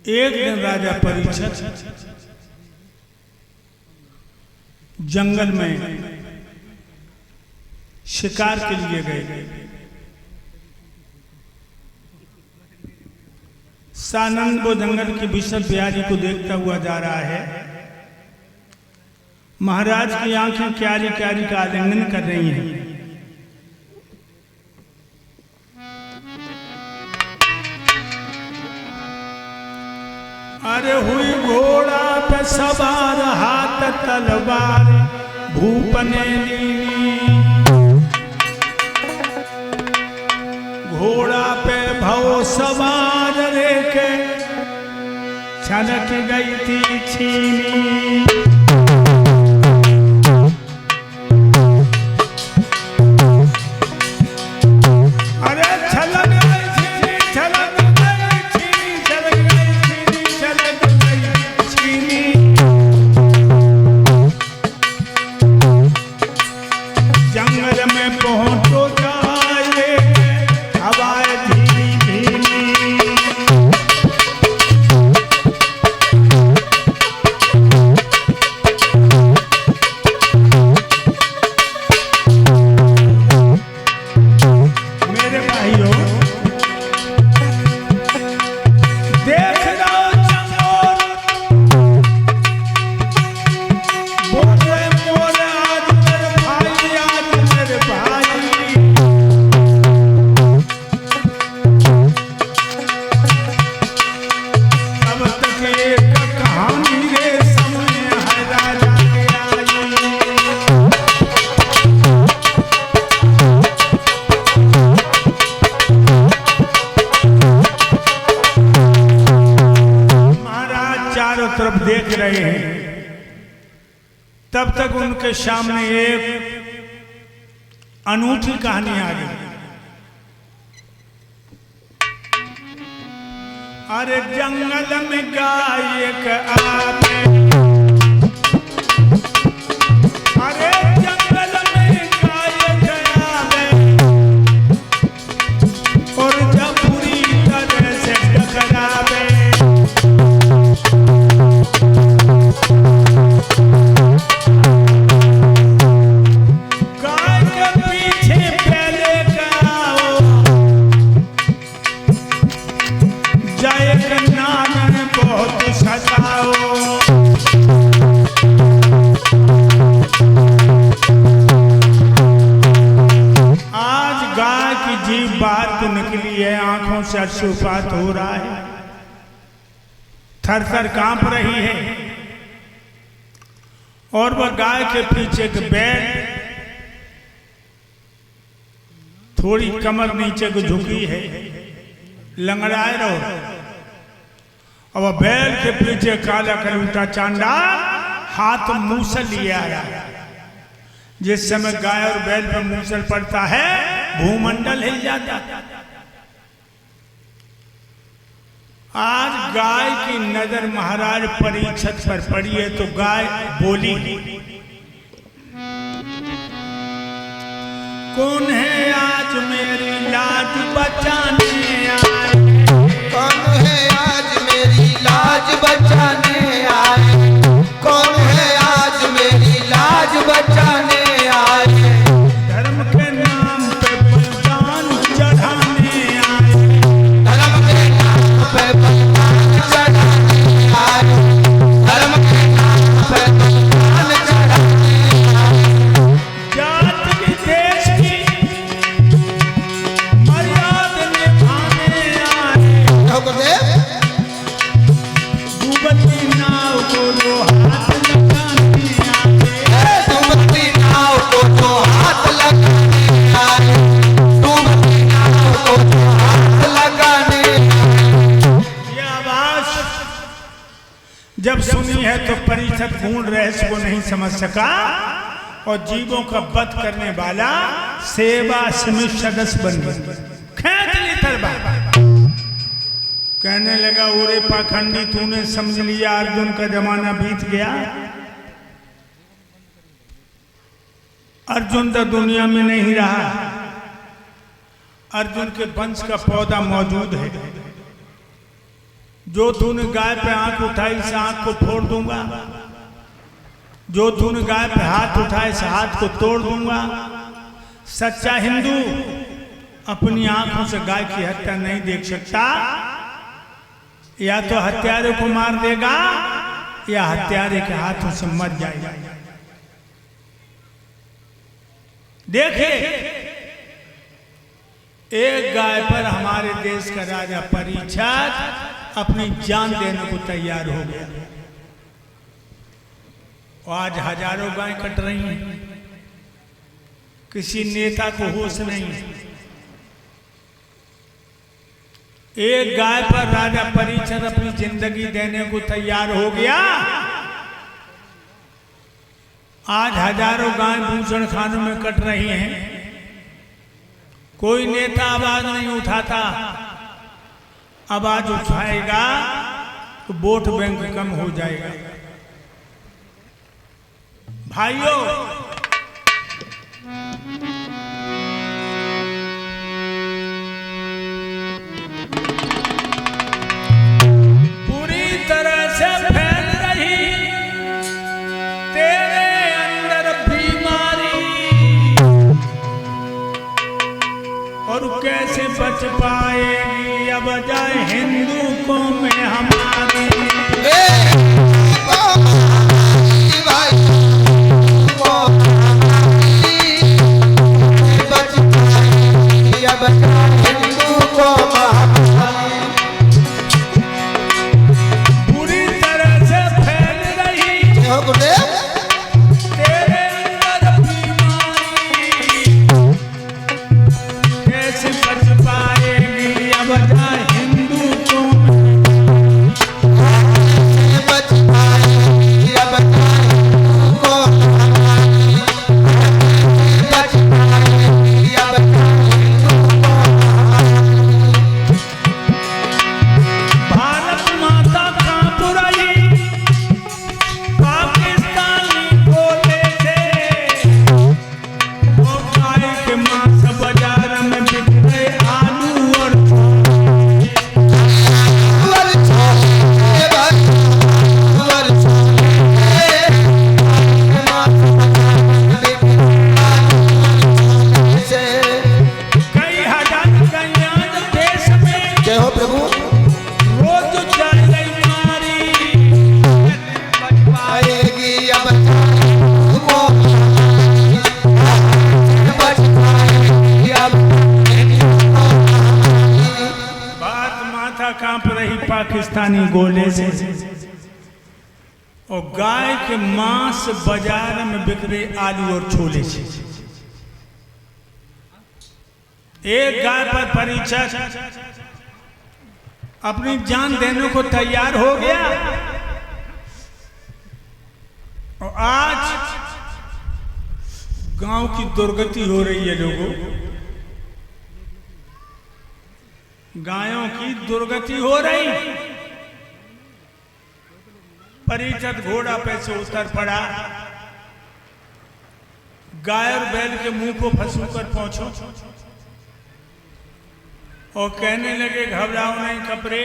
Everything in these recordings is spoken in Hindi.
एक दिन राजा परीक्षित जंगल में शिकार के लिए गए। सानंद वो जंगल की विषद बिहारी को देखता हुआ जा रहा है। महाराज की आंखें क्यारी क्यारी का आलिंगन कर रही हैं। अरे हुई घोड़ा पे सवार हाथ तलवार भूप ने ली, घोड़ा पे भव सवार रेके छनक गई थी छीनी। अरे छलक गई छीनी, छलक गई छीनी, छलक गई छीनी, छलक गई छीनी। जंगल में पहुंचो जाए हवाएं धीमी धीमी। मेरे भाइयों, देख रहा हूं चमोर बोले मोरे आज मेरे भाई, आज मेरे भाई। अब तक एक कहानी रे समय है राजा के आई। महाराज चारों तरफ देख रहे हैं। तब तक उनके सामने एक अनूठी कहानी आ गई। अरे जंगल में गाय एक आवे, अरे जंगल में गाय एक आवे, और जब पूरी तरह से टकरावे। गाय के पीछे पहले गाओ, जय के नाम बहुत सजाओ। आज गाय की जीभ बाहर तो निकली है, आंखों से अश्रुपात हो रहा है, थर थर कांप रही है। और वह गाय के पीछे के बैल थोड़ी कमर नीचे को झुकी है, लंगड़ाए रहो। और वह बैल के पीछे काला कलूटा चांडा हाथ मूसल लिया आया। जिस समय गाय और बैल पर मूसल पड़ता है भूमंडल हिल जाता। आज गाय की नजर महाराज परीक्षित पर पड़ी है तो गाय बोली, कौन है आज मेरी लाज बचाने आए? कौन है आज मेरी लाज बचाने आए? कौन है आज मेरी लाज बचाने आए? धर्म के नाम पे बलिदान चढ़ाने आए। धर्म के नाम पे बलिदान चढ़ाने आए। धर्म के नाम पे बलिदान चढ़ाने आए। जात विदेश की मर्यादा निभाने आए। भगदेव डूबती नाव को जो हाथ लगाने आए। डूबती नाव को जो हाथ लगाने आए। डूबती नाव को जो हाथ लगाने आए। ये आवाज जब सुनी है तो परीक्षित पूर्ण रहस्य को नहीं समझ सका और जीवों का वध करने वाला सेवा समिति सदस्य बन गया। खींच ली तलवार, कहने लगा, ओरे पाखंडी, तूने समझ लिया अर्जुन का जमाना बीत गया। अर्जुन तो दुनिया में नहीं रहा। अर्जुन के वंश का पौधा मौजूद है। जो तूने गाय पे आंख उठाई से आंख को फोड़ दूंगा, जो तूने गाय पे हाथ उठाए से हाथ को तोड़ दूंगा। सच्चा हिंदू अपनी आंखों से गाय की हत्या नहीं देख सकता। या तो हत्यारे को मार देगा या हत्यारे के हाथों से मर जाएगा। देखिए, एक गाय पर हमारे देश का राजा परीक्षित अपनी जान देने को तैयार हो गया। और आज हजारों गाय कट रही हैं, किसी नेता को होश नहीं। एक गाय पर राजा परीक्षित अपनी जिंदगी देने को तैयार हो गया। आज हजारों गाय भूषण खानों में कट रही हैं, कोई नेता आवाज नहीं उठाता। आवाज उठाएगा तो वोट बैंक कम हो जाएगा। भाइयों, पूरी तरह से फैल रही तेरे अंदर बीमारी, और कैसे बच पाएगी अब जाए हिंदू कौम में हमारी। पूरी तरह से फैल रही तेरे अंदर बीमारी, कैसे बच पाएगी अब जाए हिंदू कौम में। बच पाएगी अब जाए हिंदू कौम में। बच पाएगी अब जाए हिंदू कौम में। भारत माता कांप रही पाकिस्तानी गोले से, वो गाय के मांस बाजार में बिक रहे आलू और कई हजार गैया देश में जय हो प्रभु। रोज चढ़ गई मारी। आएगी अब जाए हिंदू कौम में। बच पाएगी अब हिंदू कौम में। बात माथा कांप रही पाकिस्तानी गोले से, और गाय के मांस बाजार में बिक रहे आलू और छोले से। एक गाय पर परीक्षित अपनी जान देने को तैयार हो गया। और आज गांव की दुर्गति हो रही है। लोगों, गायों की दुर्गति हो रही। परीक्षित घोड़ा पे से उतर पड़ा, गाय और बैल के मुंह को फंसू कर पहुंचो और कहने लगे घबराओ नहीं खबरे,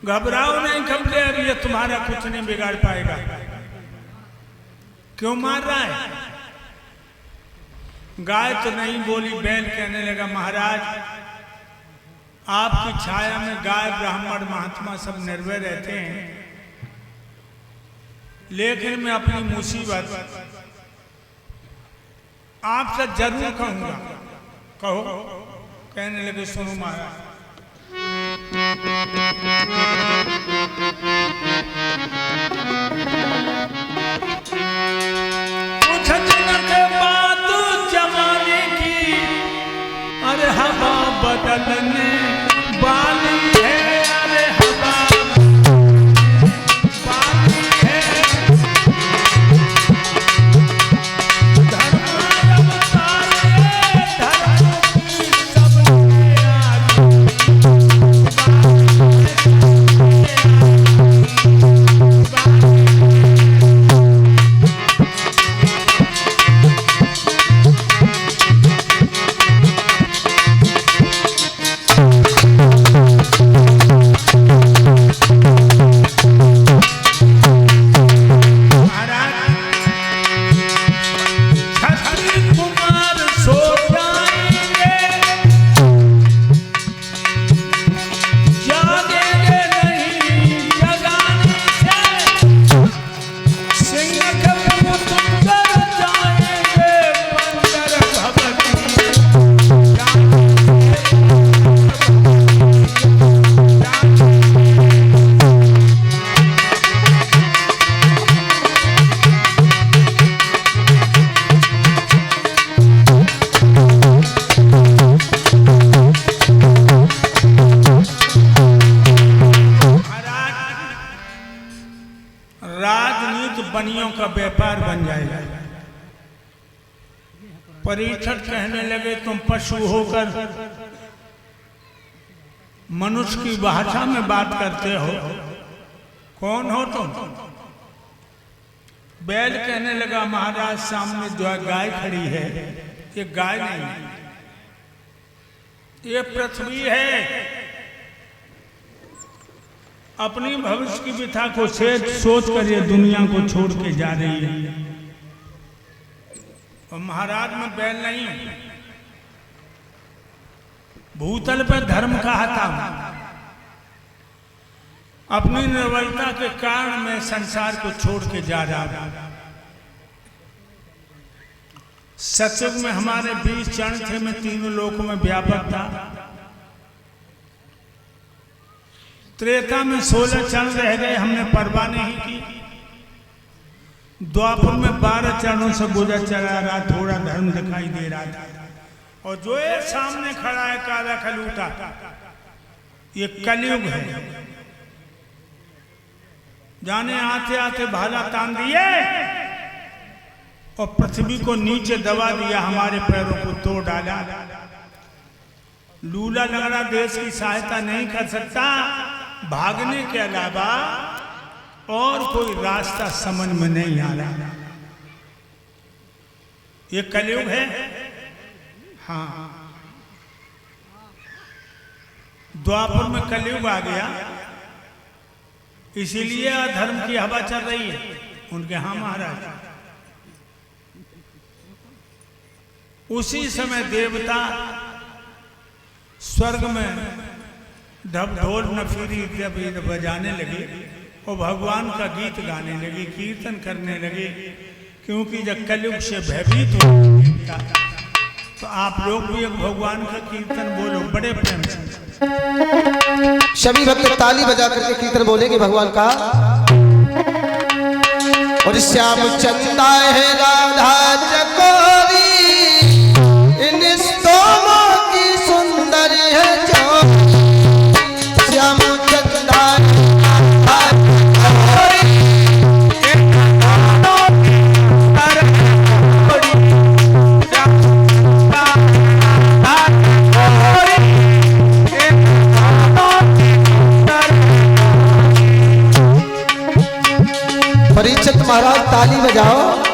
घबराओ नहीं खबरे, अब ये तुम्हारा कुछ नहीं बिगाड़ पाएगा। क्यों मार रहा है? गाय तो नहीं बोली, बैल कहने लगा महाराज आपकी छाया में गाय ब्राह्मण महात्मा सब निर्भय रहते हैं, लेकिन मैं अपनी मुसीबत आपसे जरूर कहूंगा। कहो। कहने लगे सुनो महाराज, कुछ दिन के बाद जमाने की अरे हवा बदलने वाली है। अरे हवा वाली है। धर्म अवतारे धर्म की सबने कंपनियों का व्यापार बन जाएगा। परीक्षक कहने लगे तुम पशु होकर मनुष्य की भाषा में बात करते हो, कौन हो तुम? बैल कहने लगा महाराज सामने जो गाय खड़ी है ये गाय नहीं है, ये पृथ्वी है। अपनी भविष्य की व्यथा को सोच कर ये दुनिया को छोड़ के जा रही है। और महाराज में बैल नहीं हूं, भूतल पर धर्म का हता हूं। अपनी निर्बलता के कारण मैं संसार को छोड़ के जा रहा हूं। सतयुग में हमारे 20 चरण थे, मैं तीनों लोकों में व्यापक था। त्रेता में 16 चरण रह गए, हमने परवाह नहीं की। द्वापर में 12 चरणों से गुजर चला रहा, थोड़ा धर्म दिखाई दे रहा था। और जो ये सामने खड़ा है काला खलूटा, ये कलयुग है। जाने आते आते भाला तान दिए और पृथ्वी को नीचे दबा दिया, हमारे पैरों को तोड़ डाला। लूला लगड़ा देश की सहायता नहीं कर सकता, भागने के अलावा और कोई रास्ता समझ में नहीं आ रहा। ये कलयुग है। हाँ, द्वापर में कलयुग आ गया, इसीलिए अधर्म की हवा चल रही है उनके। हाँ महाराज, उसी समय देवता स्वर्ग में ढोल नफीरी जब बजाने लगे और भगवान का गीत गाने लगे, कीर्तन करने लगे, क्योंकि जब कलयुग से भयभीत हो तो आप लोग भी एक भगवान का कीर्तन बोलो बड़े प्रेम से। सभी भक्त ताली बजा करके कीर्तन बोलेंगे भगवान का। और श्याम चंदा है राधा चकोरी, इन स्तोमों की सुंदर है जो। श्याम चंदा परीक्षित महाराज ताली बजाओ।